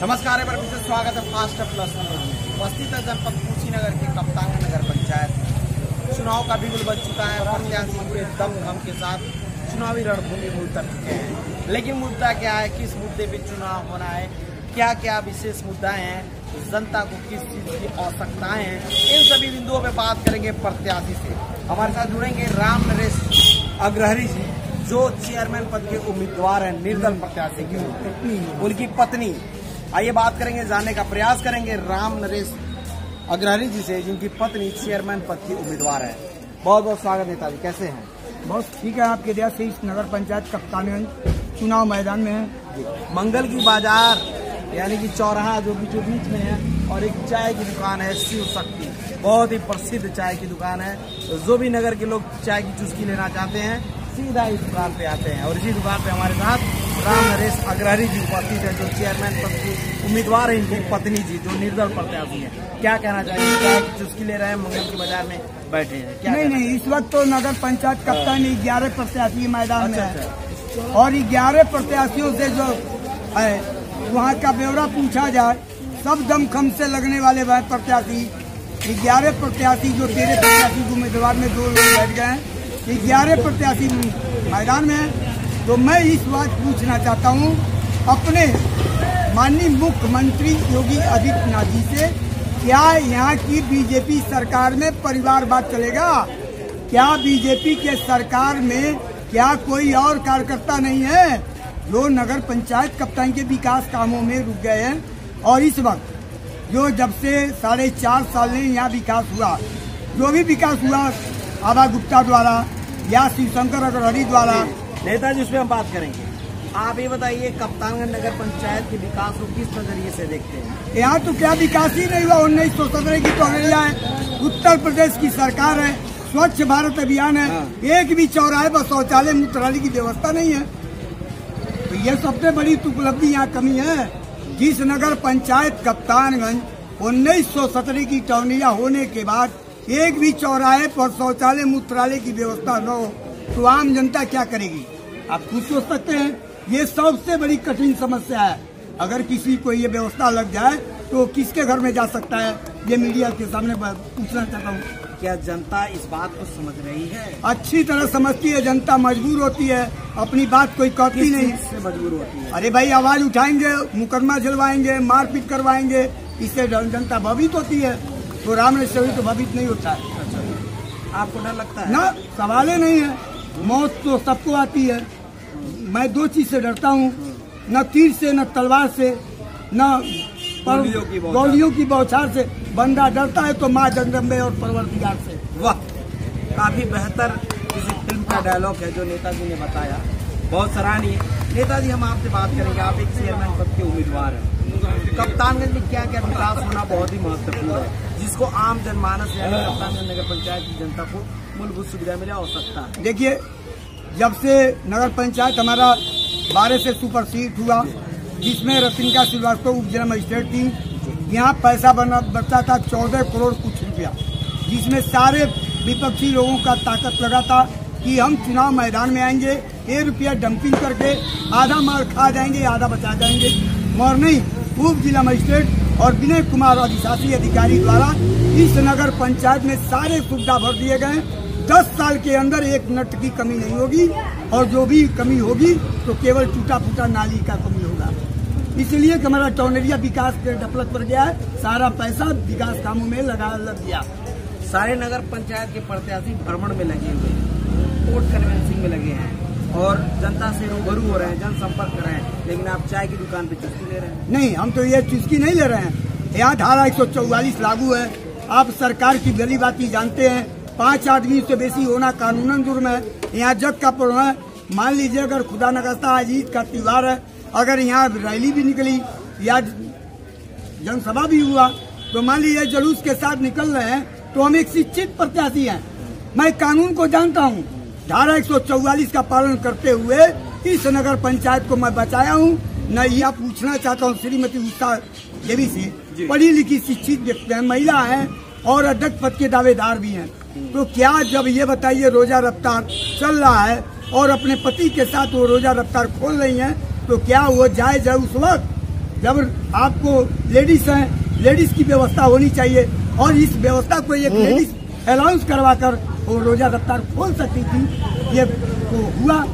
नमस्कार, एक बार फिर से स्वागत है फास्ट प्लस में। उपस्थित है जनपद कुशीनगर के कप्तान नगर पंचायत। चुनाव का बिगुल बज चुका है। प्रत्याशी पूरे दम के साथ चुनावी रणभूमि में उतर चुके हैं। लेकिन मुद्दा क्या है, किस मुद्दे पे चुनाव होना है, क्या क्या विशेष मुद्दाएं हैं, जनता को किस चीज की आवश्यकताएं हैं, इन सभी बिंदुओं पे बात करेंगे प्रत्याशी से। हमारे साथ जुड़ेंगे राम नरेश अग्रहरी जी, जो चेयरमैन पद के उम्मीदवार हैं निर्दल प्रत्याशी की, उनकी पत्नी। आइए बात करेंगे, जानने का प्रयास करेंगे राम नरेश अग्रहरी जी से, जिनकी पत्नी चेयरमैन पद की उम्मीदवार है। बहुत बहुत स्वागत नेताजी, कैसे हैं? बहुत ठीक है, आपके दया से इस नगर पंचायत कप्तानगंज चुनाव मैदान में है। मंगल की बाजार यानी कि चौराहा जो बीच में है, और एक चाय की दुकान है शिव शक्ति, बहुत ही प्रसिद्ध चाय की दुकान है। तो जो भी नगर के लोग चाय की चुस्की लेना चाहते हैं सीधा इस दुकान पे आते हैं। और इसी दुकान पे हमारे साथ राम नरेश अग्रहरी जी उपस्थित है, जो चेयरमैन पद की उम्मीदवार है, इनकी पत्नी जी जो निर्दल प्रत्याशी है। क्या कहना चाहिए? चाय की चुस्की ले रहे हैं, मंगल की बाजार में बैठे हैं, क्या नहीं, इस वक्त तो नगर पंचायत कप्तान 11 प्रत्याशी मैदान में है, और 11 प्रत्याशियों से जो है वहाँ का ब्यौरा पूछा जाए, सब दमखम से लगने वाले प्रत्याशी 11 प्रत्याशी, जो 13 प्रत्याशी उम्मीदवार में 2 लोग बैठ गए हैं, 11 प्रत्याशी मैदान में है। तो मैं इस बात पूछना चाहता हूँ अपने माननीय मुख्यमंत्री योगी आदित्यनाथ जी से, क्या यहाँ की बीजेपी सरकार में परिवारवाद चलेगा? क्या बीजेपी के सरकार में क्या कोई और कार्यकर्ता नहीं है जो नगर पंचायत कप्तान के विकास कामों में रुक गए हैं? और इस वक्त जो जब से 4.5 साल में यहाँ विकास हुआ, जो भी विकास हुआ आभा गुप्ता द्वारा या शिवशंकर अग्रहरी द्वारा, नेताजी उसमें हम बात करेंगे। आप ये बताइए, कप्तानगंज नगर पंचायत के विकास को किस नजरिए से देखते हैं? यहाँ तो क्या विकास ही नहीं हुआ। 1917 की टोनरिया है, उत्तर प्रदेश की सरकार है, स्वच्छ भारत अभियान है, एक भी चौराहे पर शौचालय मूत्रालय की व्यवस्था नहीं है। तो ये सबसे बड़ी उपलब्धि यहाँ कमी है। जिस नगर पंचायत कप्तानगंज 1917 की टोनरिया होने के बाद एक भी चौराहे पर शौचालय मूत्रालय की व्यवस्था न हो, तो आम जनता क्या करेगी? आप खुद सोच सकते हैं, ये सबसे बड़ी कठिन समस्या है। अगर किसी को ये व्यवस्था लग जाए तो किसके घर में जा सकता है, ये मीडिया के सामने पूछना चाहता हूँ। क्या जनता इस बात को समझ रही है? अच्छी तरह समझती है। जनता मजबूर होती है, अपनी बात कोई कहती नहीं। से मजबूर होती है? अरे भाई, आवाज उठाएंगे, मुकदमा जलवाएंगे, मारपीट करवाएंगे, इससे जनता भयभीत होती है। तो राम नरेश तो भयभीत नहीं होता है। आपको डर लगता है? ना, सवाल ही नहीं है। मौत तो सबको आती है। मैं 2 चीज से डरता हूँ, न तीर से, न तलवार से, न गोलियों की बौछार से। बंदा डरता है तो माँ जगदम्बे और परवरदिगार से। वाह, काफी बेहतर किसी फिल्म का डायलॉग है जो नेताजी ने बताया, बहुत सराहनीय। नेताजी, हम आपसे बात करेंगे, आप एक चेयरमैन पद के उम्मीदवार हैं। कप्तानगंज में क्या क्या विकास होना बहुत ही महत्वपूर्ण है, जिसको आम जनमानस यानी कप्तानगंज नगर पंचायत की जनता को मूलभूत सुविधा मिले, आवश्यकता है? देखिए, जब से नगर पंचायत हमारा 12 से सुपरसीड हुआ, जिसमें रत्निका श्रीवास्तव उप जिला मजिस्ट्रेट थी, यहाँ पैसा बचा था 14 करोड़ कुछ रुपया, जिसमें सारे विपक्षी लोगों का ताकत लगा था कि हम चुनाव मैदान में आएंगे, 1 रुपया डंपिंग करके आधा मार खा जाएंगे, आधा बचा जाएंगे। और नहीं, उप जिला मजिस्ट्रेट और विनय कुमार अधिशासी अधिकारी द्वारा इस नगर पंचायत में सारे सुविधा भर दिए गए। 10 साल के अंदर एक नट की कमी नहीं होगी, और जो भी कमी होगी तो केवल टूटा फूटा नाली का कमी होगा। इसलिए हमारा टोनरिया विकास के डपलक पर गया है, सारा पैसा विकास कामों में लग गया। सारे नगर पंचायत के प्रत्याशी भ्रमण में लगे हुए हैं, कोर्ट कन्वेंसिंग में लगे हैं, और जनता से रूबरू हो रहे हैं, जनसंपर्क कर रहे हैं, लेकिन आप चाय की दुकान पे चुस्की ले रहे हैं। नहीं, हम तो ये चुस्की नहीं ले रहे हैं। यहाँ धारा 144 लागू है। आप सरकार की भली बात जानते हैं, 5 आदमी से बेसी होना कानूनन जुर्म है। यहाँ जग का प्रमाण है। मान लीजिए, अगर खुदा न खास्ता आज ईद का त्योहार है, अगर यहाँ रैली भी निकली या जनसभा भी हुआ, तो मान लीजिए जुलूस के साथ निकल रहे हैं, तो हम एक शिक्षित प्रत्याशी हैं। मैं कानून को जानता हूँ। धारा 144 का पालन करते हुए इस नगर पंचायत को मैं बचाया हूँ। न यह पूछना चाहता हूँ श्रीमती उषा देवी से, पढ़ी लिखी शिक्षित व्यक्ति है, महिला है, और अध्यक्ष पद के दावेदार भी हैं। तो क्या, जब ये बताइए रोजा रफ्तार चल रहा है और अपने पति के साथ वो रोजा रफ्तार खोल रही हैं, तो क्या वो जायज है उस वक्त? जब आपको लेडीज हैं, लेडीज की व्यवस्था होनी चाहिए और इस व्यवस्था को एक लेडीज अलाउंस करवा कर वो रोजा रफ्तार खोल सकती थी, ये तो हुआ।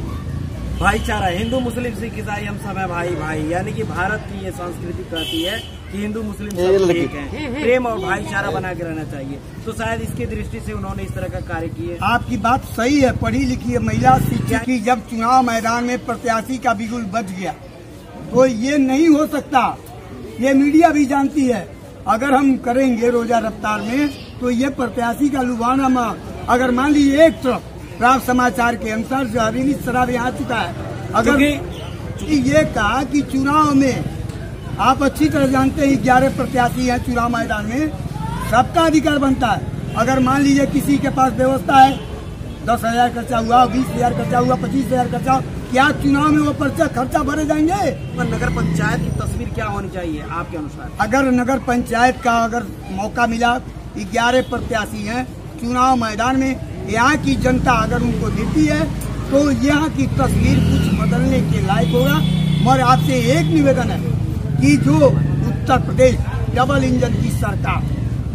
भाईचारा, हिंदू मुस्लिम सिख ईसाई हम सब है भाई भाई, यानी कि भारत की ये संस्कृति कहती है कि हिंदू मुस्लिम सब एक हैं, प्रेम और भाईचारा बना के रहना चाहिए। तो शायद इसकी दृष्टि से उन्होंने इस तरह का कार्य किए। आपकी बात सही है, पढ़ी लिखी महिला शिक्षित की जब चुनाव मैदान में प्रत्याशी का बिगुल बच गया तो ये नहीं हो सकता, ये मीडिया भी जानती है। अगर हम करेंगे रोजा रफ्तार में तो ये प्रत्याशी का लुभाना, अगर मान लीजिए एक तरफ प्राप्त समाचार के अनुसार जहरीली शराब यहाँ आ चुका है, अगर ये कहा कि चुनाव में आप अच्छी तरह जानते हैं 11 प्रत्याशी हैं चुनाव मैदान में, सबका अधिकार बनता है। अगर मान लीजिए किसी के पास व्यवस्था है 10,000 खर्चा हुआ, 20,000 खर्चा हुआ, 25,000 खर्चा हुआ, क्या चुनाव में वो खर्चा भरे जाएंगे? पर नगर पंचायत की तस्वीर क्या होनी चाहिए आपके अनुसार? अगर नगर पंचायत का अगर मौका मिला, 11 प्रत्याशी हैं चुनाव मैदान में, यहाँ की जनता अगर उनको देती है तो यहाँ की तस्वीर कुछ बदलने के लायक होगा। मगर आपसे एक निवेदन है कि जो उत्तर प्रदेश डबल इंजन की सरकार,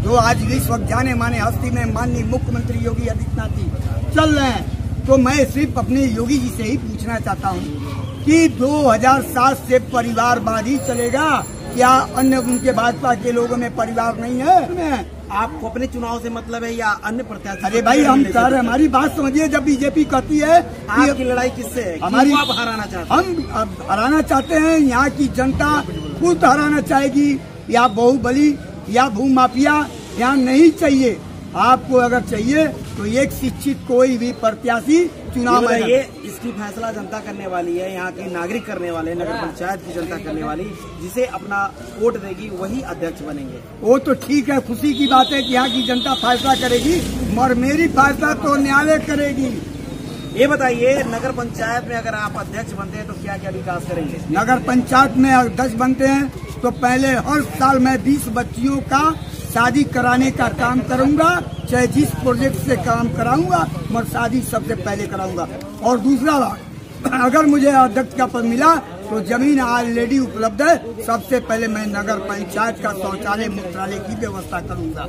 जो आज इस वक्त जाने माने हस्ती में माननीय मुख्यमंत्री योगी आदित्यनाथ जी चल रहे हैं, तो मैं सिर्फ अपने योगी जी से ही पूछना चाहता हूँ कि 2007 से परिवारवाद ही चलेगा, क्या अन्य उनके भाजपा के लोगों में परिवार नहीं है? आपको अपने चुनाव से मतलब है या अन्य प्रत्याशी? अरे भाई हम कह रहे, हमारी बात समझिए। जब बीजेपी कहती है आपकी लड़ाई किससे है? हमारी आप हराना चाहते हैं? हम हराना चाहते हैं, यहाँ की जनता खुद हराना चाहेगी। या बाहुबली या भूमाफिया यहाँ नहीं चाहिए। आपको अगर चाहिए तो एक शिक्षित कोई भी प्रत्याशी चुनाव में, ये इसकी फैसला जनता करने वाली है, यहाँ के नागरिक करने वाले, नगर पंचायत की जनता करने वाली, जिसे अपना वोट देगी वही अध्यक्ष बनेंगे। वो तो ठीक है, खुशी की बात है कि यहाँ की जनता फैसला करेगी, मगर मेरी फैसला तो न्यायालय करेगी। ये बताइए, नगर पंचायत में अगर आप अध्यक्ष बनते हैं तो क्या क्या विकास करेंगे? नगर पंचायत में अध्यक्ष बनते हैं तो पहले हर साल मैं 20 बच्चियों का शादी कराने का काम करूंगा, चाहे जिस प्रोजेक्ट से काम कराऊंगा, मगर शादी सबसे पहले कराऊंगा। और दूसरा बात, अगर मुझे अध्यक्ष का पद मिला तो जमीन ऑलरेडी उपलब्ध है, सबसे पहले मैं नगर पंचायत का शौचालय मूत्रालय की व्यवस्था करूंगा।